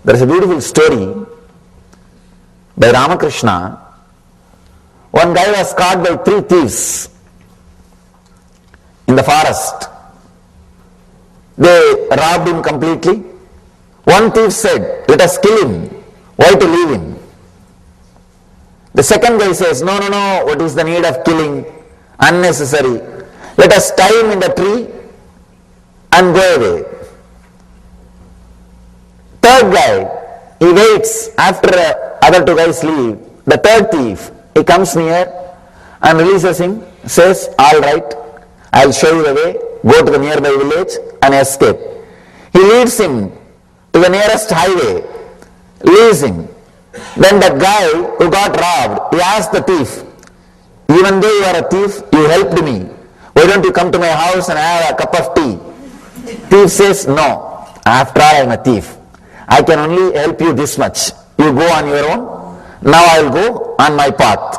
There is a beautiful story by Ramakrishna. One guy was caught by 3 thieves in the forest. They robbed him completely. One thief said, "Let us kill him. Why to leave him?" The second guy says, no, what is the need of killing? Unnecessary. Let us tie him in the tree and go away. Third guy, he waits after other 2 guys leave. The third thief, he comes near and releases him, says, "All right, I'll show you the way. Go to the nearby village and escape." He leads him to the nearest highway, leaves him. Then the guy who got robbed, he asked the thief, "Even though you are a thief, you helped me. Why don't you come to my house and have a cup of tea?" Thief says, "No, after all I am a thief. I can only help you this much. You go on your own. Now I will go on my path."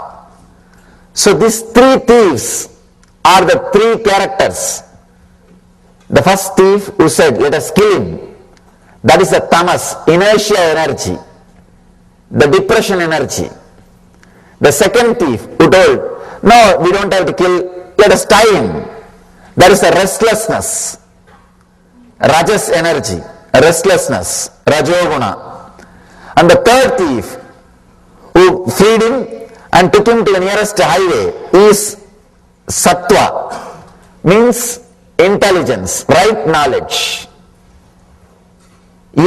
So these 3 thieves are the 3 characters. The first thief who said, "Let us kill him," that is the tamas, inertia energy, the depression energy. The second thief who told, "No, we don't have to kill, let us tie him," that is the restlessness, rajas energy, restlessness, rajoguna. And the third thief who freed him and took him to the nearest highway is sattva, means intelligence, right knowledge.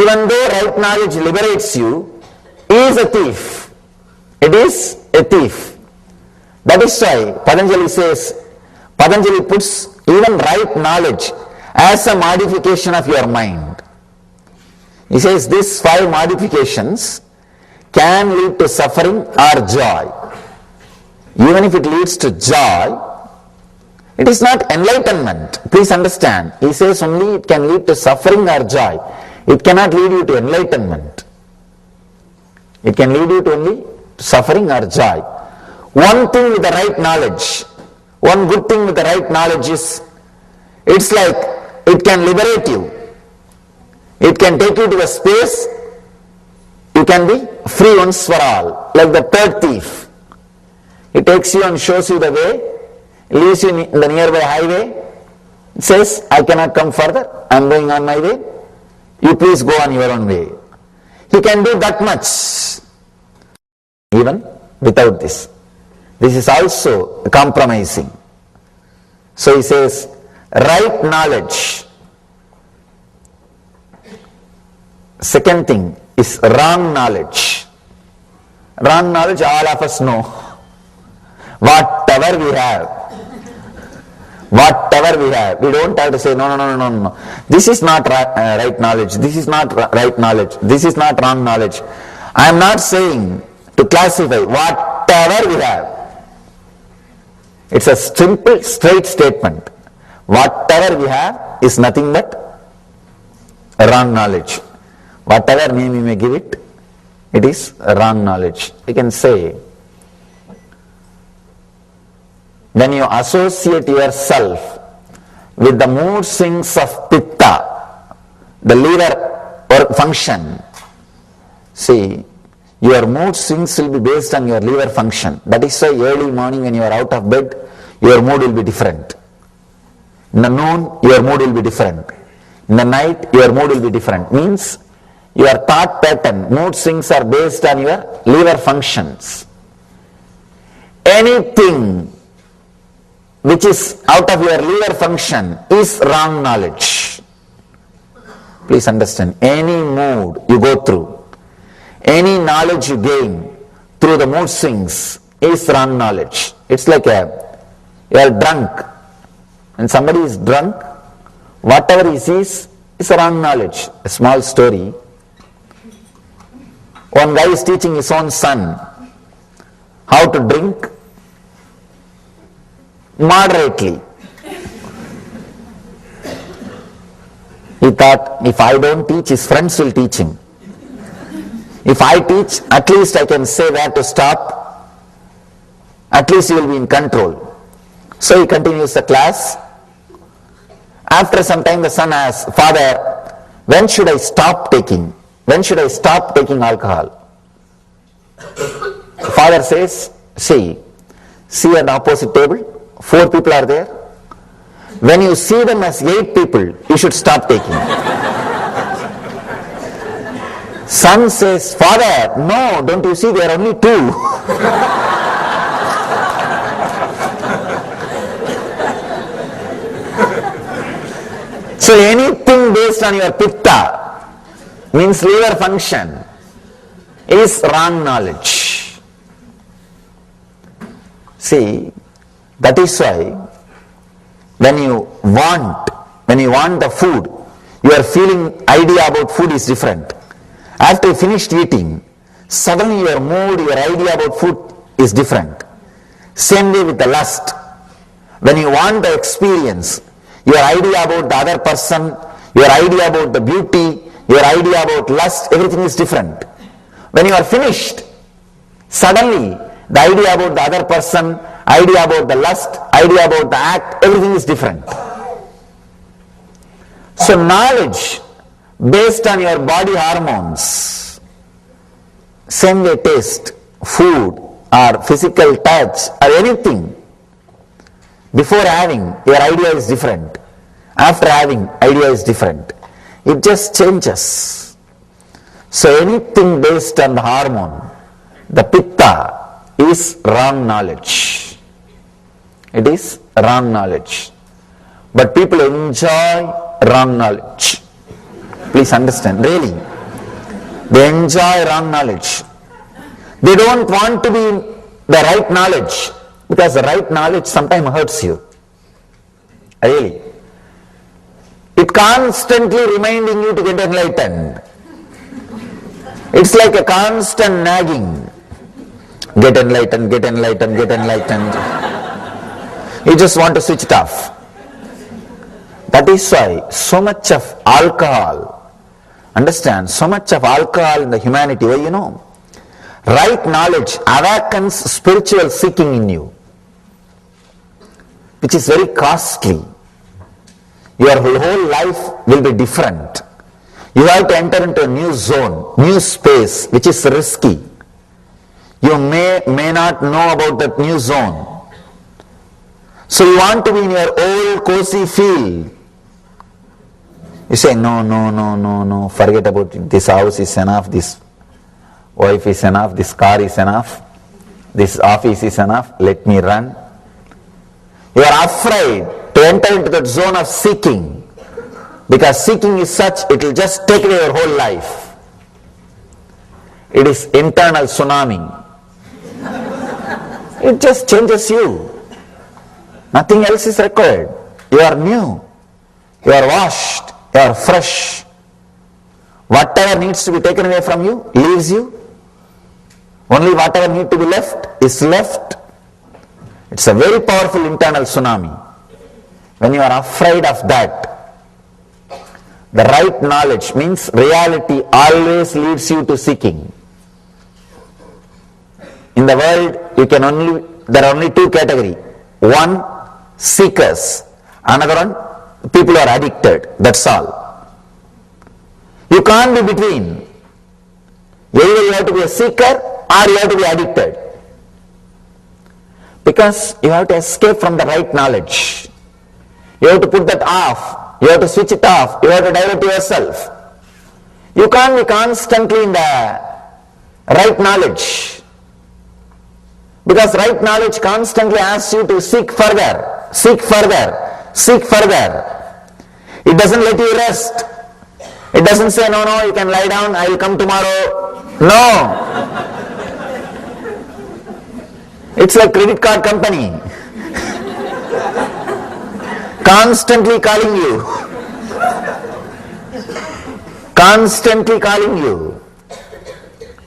Even though right knowledge liberates you, he is a thief. It is a thief. That is why Patanjali puts even right knowledge as a modification of your mind. He says these 5 modifications can lead to suffering or joy. Even if it leads to joy, it is not enlightenment. Please understand. He says only it can lead to suffering or joy. It cannot lead you to enlightenment. It can lead you to only suffering or joy. One thing with the right knowledge, one good thing with the right knowledge is, it's like it can liberate you. It can take you to a space, you can be free once for all. Like the third thief. It takes you and shows you the way, leaves you in the nearby highway, it says, "I cannot come further, I am going on my way. You please go on your own way." He can do that much. Even without this. This is also compromising. So he says, right knowledge. Second thing is wrong knowledge. Wrong knowledge all of us know. Whatever we have. Whatever we have. We don't have to say, no. This is not right knowledge. This is not right knowledge. This is not wrong knowledge. I am not saying to classify whatever we have. It's a simple, straight statement. Whatever we have is nothing but wrong knowledge. Whatever name you may give it, it is wrong knowledge. You can say, when you associate yourself with the mood swings of pitta, the liver or function, see, your mood swings will be based on your liver function. That is why early morning when you are out of bed, your mood will be different. In the noon, your mood will be different. In the night, your mood will be different. Means your thought pattern, mood swings are based on your liver functions. Anything which is out of your liver function is wrong knowledge. Please understand, any mood you go through, any knowledge you gain through the mood swings is wrong knowledge. It's like you are drunk. When somebody is drunk, whatever he sees is wrong knowledge. A small story. One guy is teaching his own son how to drink moderately. He thought, if I don't teach, his friends will teach him. If I teach, at least I can say where to stop. At least he will be in control. So he continues the class. After some time the son asks, "Father, when should I stop taking?" when should I stop taking alcohol? The father says, see at the opposite table, 4 people are there. When you see them as 8 people, you should stop taking. Son says, father, no, don't you see there are only 2. So anything based on your pitta, means liver function, is wrong knowledge. See, that is why when you want the food, your feeling idea about food is different. After you finished eating, suddenly your mood, your idea about food is different. Same way with the lust. When you want the experience, your idea about the other person, your idea about the beauty, your idea about lust, everything is different. When you are finished, suddenly the idea about the other person, idea about the lust, idea about the act, everything is different. So knowledge based on your body hormones, same way taste, food or physical touch or anything, before having, your idea is different. After having, idea is different. It just changes. So anything based on the hormone, the pitta, is wrong knowledge. It is wrong knowledge. But people enjoy wrong knowledge. Please understand, really. They enjoy wrong knowledge. They don't want to be the right knowledge, because the right knowledge sometimes hurts you. Really. It constantly reminding you to get enlightened. It's like a constant nagging. Get enlightened, get enlightened, get enlightened. You just want to switch it off. That is why so much of alcohol, understand, so much of alcohol in the humanity, why you know? Right knowledge awakens spiritual seeking in you, which is very costly. Your whole life will be different. You have to enter into a new zone, new space, which is risky. You may not know about that new zone. So you want to be in your old cozy field. You say, no, forget about it. This house is enough, this wife is enough, this car is enough, this office is enough, let me run. You are afraid to enter into that zone of seeking, because seeking is such, it will just take away your whole life. It is internal tsunami. It just changes you. Nothing else is required. You are new. You are washed. You are fresh. Whatever needs to be taken away from you, leaves you. Only whatever needs to be left is left. It's a very powerful internal tsunami. When you are afraid of that, the right knowledge means reality always leads you to seeking. In the world, there are only 2 categories. One, seekers. Another one, people who are addicted. That's all. You can't be between. Either you have to be a seeker or you have to be addicted. Because you have to escape from the right knowledge. You have to put that off. You have to switch it off. You have to divert yourself. You can't be constantly in the right knowledge. Because right knowledge constantly asks you to seek further, seek further, seek further. It doesn't let you rest. It doesn't say, no, you can lie down, I will come tomorrow. No. It's like credit card company. Constantly calling you. Constantly calling you.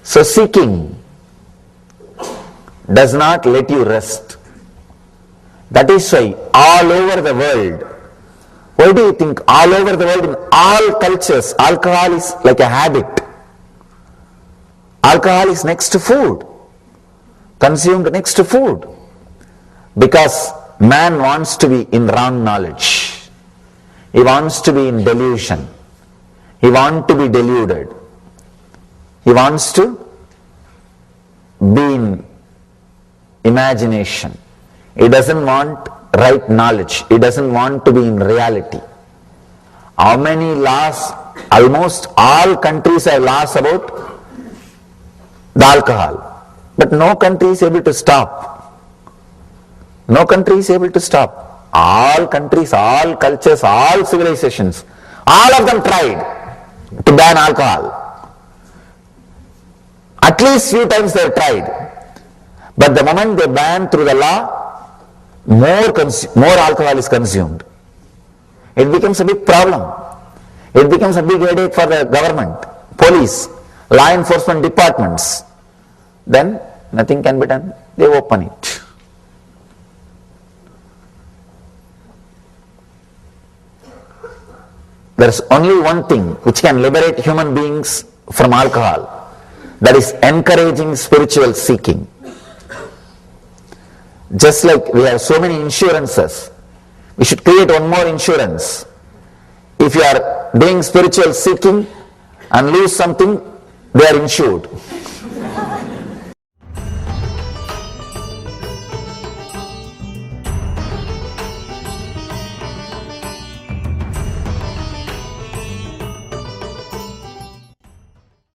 So seeking does not let you rest. That is why all over the world, why do you think all over the world, in all cultures, alcohol is like a habit? Alcohol is next to food, consumed next to food, because man wants to be in wrong knowledge. He wants to be in delusion. He wants to be deluded. He wants to be in imagination. He doesn't want right knowledge. He doesn't want to be in reality. How many laws? Almost all countries have laws about the alcohol. But no country is able to stop. No country is able to stop. All countries, all cultures, all civilizations, all of them tried to ban alcohol. At least few times they have tried. But the moment they ban through the law, more alcohol is consumed. It becomes a big problem. It becomes a big headache for the government, police, law enforcement departments. Then nothing can be done. They open it. There is only one thing which can liberate human beings from alcohol. That is encouraging spiritual seeking. Just like we have so many insurances, we should create one more insurance. If you are doing spiritual seeking and lose something, they are insured.